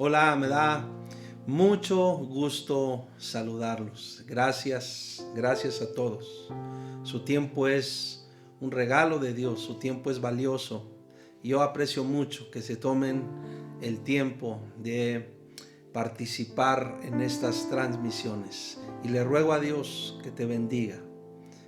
Hola, me da mucho gusto saludarlos. Gracias a todos. Su tiempo es un regalo de Dios, su tiempo es valioso. Yo aprecio mucho que se tomen el tiempo de participar en estas transmisiones. Y le ruego a Dios que te bendiga,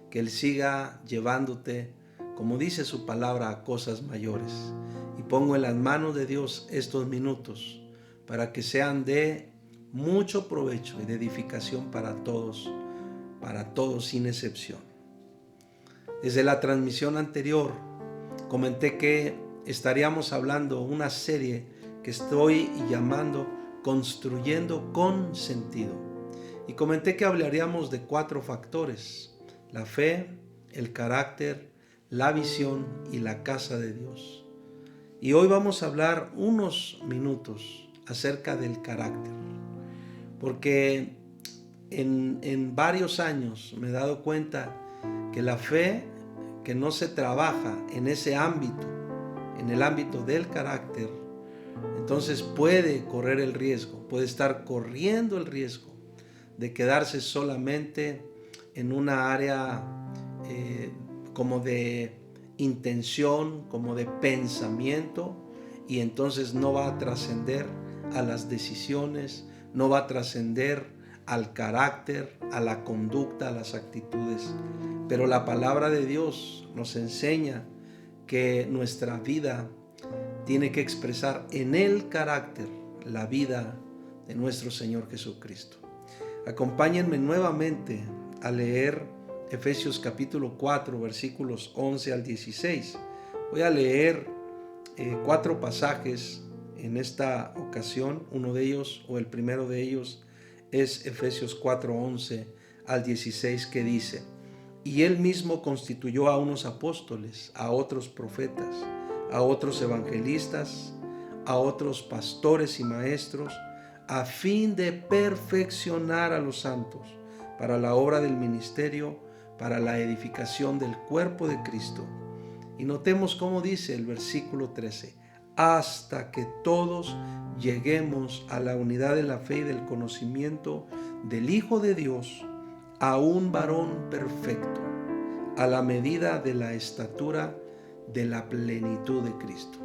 que Él siga llevándote, como dice su palabra, a cosas mayores. Y pongo en las manos de Dios estos minutos para que sean de mucho provecho y de edificación para todos sin excepción. Desde la transmisión anterior comenté que estaríamos hablando una serie que estoy llamando Construyendo con Sentido. Y comenté que hablaríamos de 4 factores: la fe, el carácter, la visión y la casa de Dios. Y hoy vamos a hablar unos minutos acerca del carácter, porque en varios años me he dado cuenta que la fe que no se trabaja en ese ámbito, en el ámbito del carácter, entonces puede correr el riesgo, puede estar corriendo el riesgo de quedarse solamente en una área como de intención, como de pensamiento, y entonces no va a trascender a las decisiones, no va a trascender al carácter, a la conducta, a las actitudes. Pero la palabra de Dios nos enseña que nuestra vida tiene que expresar en el carácter la vida de nuestro Señor Jesucristo. Acompáñenme nuevamente a leer Efesios capítulo 4, versículos 11 al 16. Voy a leer 4 pasajes en esta ocasión. Uno de ellos, o el primero de ellos, es Efesios 4, 11 al 16, que dice: Y Él mismo constituyó a unos apóstoles, a otros profetas, a otros evangelistas, a otros pastores y maestros, a fin de perfeccionar a los santos para la obra del ministerio, para la edificación del cuerpo de Cristo. Y notemos cómo dice el versículo 13: hasta que todos lleguemos a la unidad de la fe y del conocimiento del Hijo de Dios, a un varón perfecto, a la medida de la estatura de la plenitud de Cristo.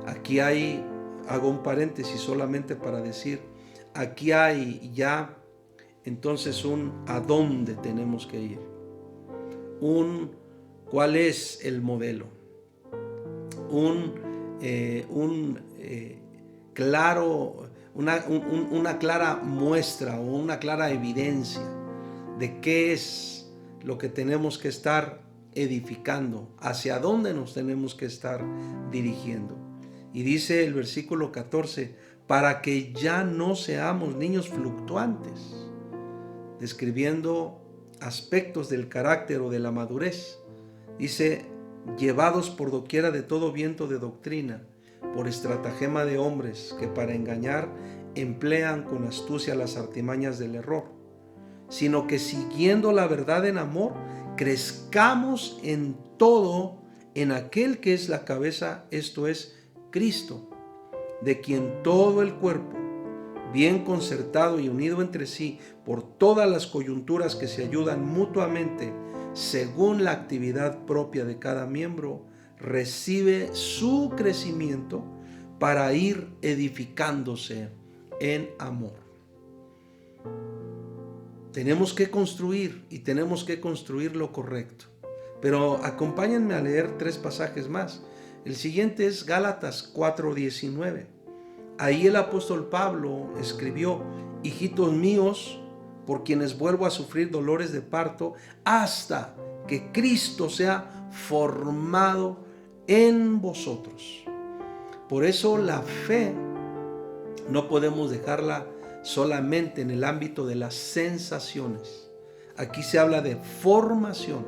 Aquí hago un paréntesis solamente para decir, aquí hay ya entonces un a dónde tenemos que ir, cuál es el modelo, una clara muestra o una clara evidencia de qué es lo que tenemos que estar edificando, hacia dónde nos tenemos que estar dirigiendo. Y dice el versículo 14: para que ya no seamos niños fluctuantes, describiendo aspectos del carácter o de la madurez. Dice: llevados por doquiera de todo viento de doctrina, por estratagema de hombres que para engañar emplean con astucia las artimañas del error, sino que siguiendo la verdad en amor, crezcamos en todo en aquel que es la cabeza, esto es Cristo, de quien todo el cuerpo, bien concertado y unido entre sí por todas las coyunturas que se ayudan mutuamente según la actividad propia de cada miembro, recibe su crecimiento para ir edificándose en amor. Tenemos que construir, y tenemos que construir lo correcto. Pero acompáñenme a leer 3 pasajes más. El siguiente es Gálatas 4:19. Ahí el apóstol Pablo escribió: hijitos míos, por quienes vuelvo a sufrir dolores de parto, hasta que Cristo sea formado en vosotros. Por eso la fe no podemos dejarla solamente en el ámbito de las sensaciones. Aquí se habla de formación,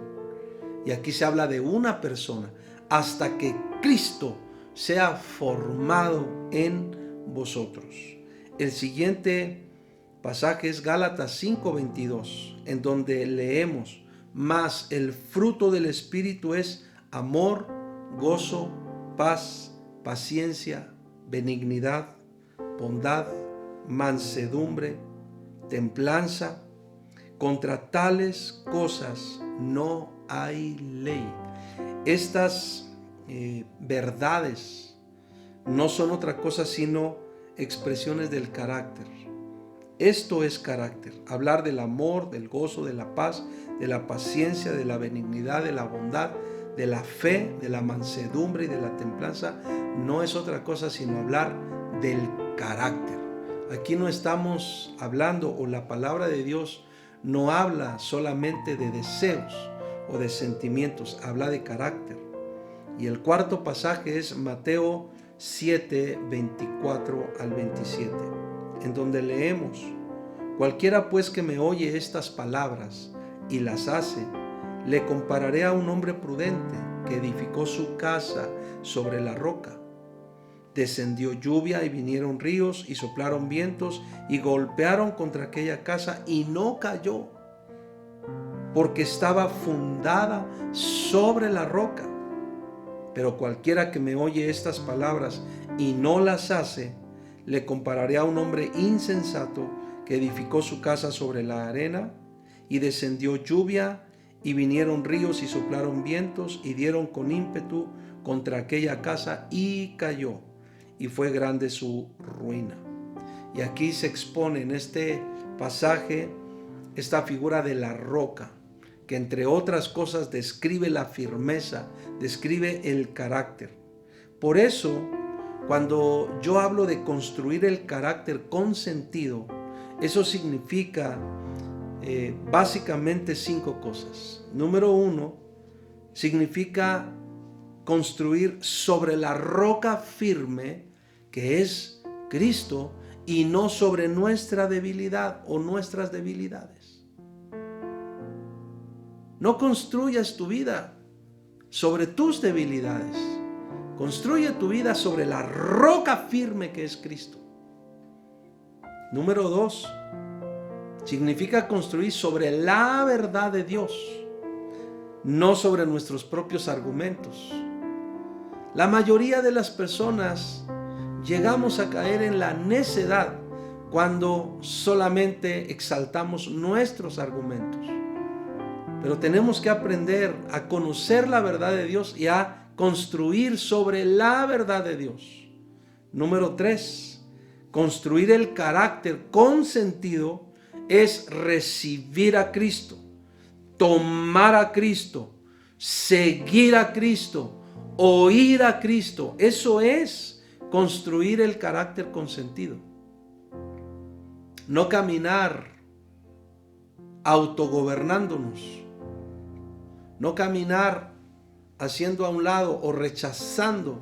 y aquí se habla de una persona, hasta que Cristo sea formado en vosotros. El siguiente pasaje es Gálatas 5:22, en donde leemos: mas el fruto del Espíritu es amor, gozo, paz, paciencia, benignidad, bondad, mansedumbre, templanza. Contra tales cosas no hay ley. Estas verdades no son otra cosa sino expresiones del carácter. Esto es carácter. Hablar del amor, del gozo, de la paz, de la paciencia, de la benignidad, de la bondad, de la fe, de la mansedumbre y de la templanza no es otra cosa sino hablar del carácter. Aquí no estamos hablando, o la palabra de Dios no habla solamente de deseos o de sentimientos, habla de carácter. Y el cuarto pasaje es Mateo 7, 24 al 27, en donde leemos: cualquiera pues que me oye estas palabras y las hace, le compararé a un hombre prudente que edificó su casa sobre la roca. Descendió lluvia y vinieron ríos y soplaron vientos y golpearon contra aquella casa y no cayó, porque estaba fundada sobre la roca. Pero cualquiera que me oye estas palabras y no las hace, le compararé a un hombre insensato que edificó su casa sobre la arena, y descendió lluvia y vinieron ríos y soplaron vientos y dieron con ímpetu contra aquella casa y cayó, y fue grande su ruina. Y aquí se expone en este pasaje esta figura de la roca, que entre otras cosas describe la firmeza, describe el carácter. Por eso, cuando yo hablo de construir el carácter con sentido, eso significa básicamente 5 cosas. Número 1, significa construir sobre la roca firme que es Cristo y no sobre nuestra debilidad o nuestras debilidades. No construyas tu vida sobre tus debilidades. Construye tu vida sobre la roca firme que es Cristo. Número 2, significa construir sobre la verdad de Dios, no sobre nuestros propios argumentos. La mayoría de las personas llegamos a caer en la necedad cuando solamente exaltamos nuestros argumentos. Pero tenemos que aprender a conocer la verdad de Dios y a construir sobre la verdad de Dios. Número 3, construir el carácter con sentido es recibir a Cristo, tomar a Cristo, seguir a Cristo, oír a Cristo. Eso es construir el carácter con sentido. No caminar autogobernándonos, no caminar haciendo a un lado o rechazando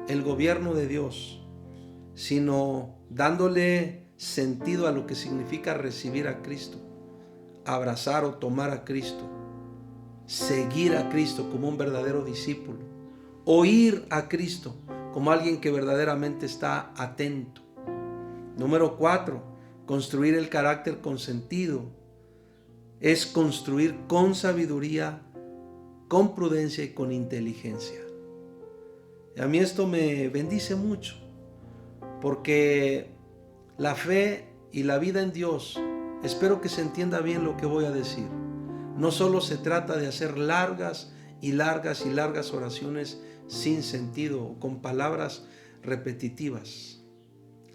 el gobierno de Dios, sino dándole sentido a lo que significa recibir a Cristo, abrazar o tomar a Cristo, seguir a Cristo como un verdadero discípulo, oír a Cristo como alguien que verdaderamente está atento. Número 4, construir el carácter con sentido es construir con sabiduría, con prudencia y con inteligencia. Y a mí esto me bendice mucho, porque la fe y la vida en Dios, espero que se entienda bien lo que voy a decir. No solo se trata de hacer largas oraciones sin sentido o con palabras repetitivas.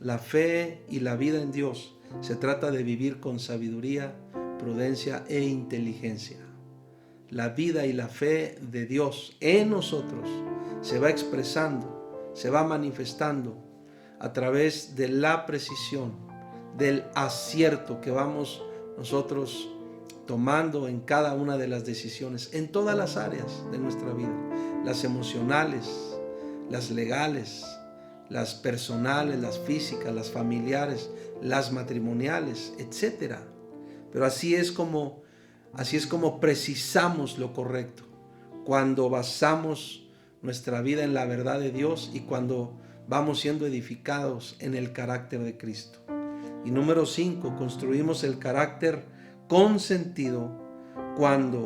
La fe y la vida en Dios se trata de vivir con sabiduría, prudencia e inteligencia. La vida y la fe de Dios en nosotros se va expresando, se va manifestando a través de la precisión, del acierto que vamos nosotros tomando en cada una de las decisiones, en todas las áreas de nuestra vida, las emocionales, las legales, las personales, las físicas, las familiares, las matrimoniales, etc. Pero así es como precisamos lo correcto, cuando basamos nuestra vida en la verdad de Dios y cuando vamos siendo edificados en el carácter de Cristo. Y número 5, construimos el carácter con sentido cuando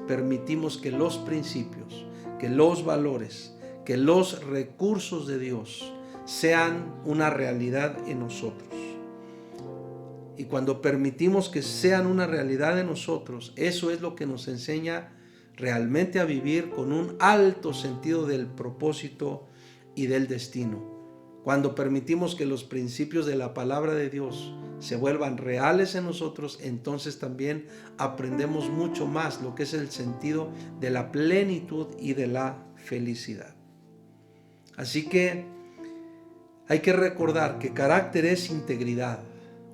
permitimos que los principios, que los valores, que los recursos de Dios sean una realidad en nosotros. Y cuando permitimos que sean una realidad en nosotros, eso es lo que nos enseña realmente a vivir con un alto sentido del propósito y del destino. Cuando permitimos que los principios de la palabra de Dios se vuelvan reales en nosotros, entonces también aprendemos mucho más lo que es el sentido de la plenitud y de la felicidad. Así que hay que recordar que carácter es integridad,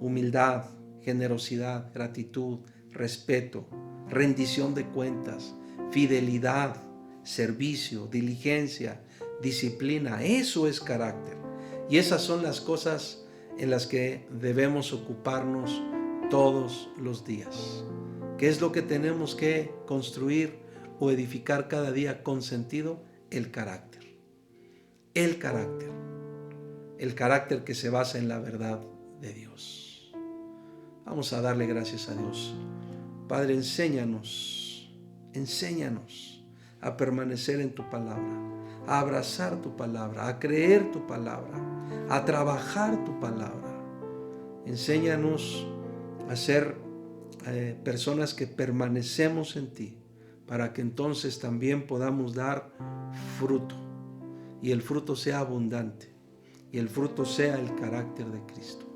humildad, generosidad, gratitud, respeto, rendición de cuentas, fidelidad, servicio, diligencia, disciplina. Eso es carácter. Y esas son las cosas en las que debemos ocuparnos todos los días. ¿Qué es lo que tenemos que construir o edificar cada día con sentido? El carácter. El carácter. El carácter que se basa en la verdad de Dios. Vamos a darle gracias a Dios. Padre, enséñanos a permanecer en tu palabra, a abrazar tu palabra, a creer tu palabra, a trabajar tu palabra. Enséñanos a ser personas que permanecemos en ti, para que entonces también podamos dar fruto, y el fruto sea abundante, y el fruto sea el carácter de Cristo.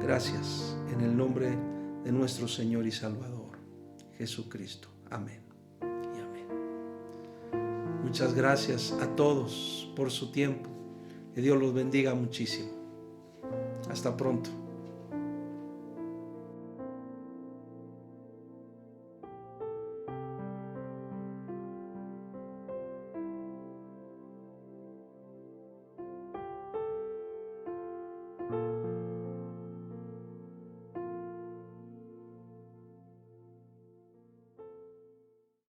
Gracias en el nombre de nuestro Señor y Salvador, Jesucristo. Amén y amén. Muchas gracias a todos por su tiempo. Que Dios los bendiga muchísimo. Hasta pronto.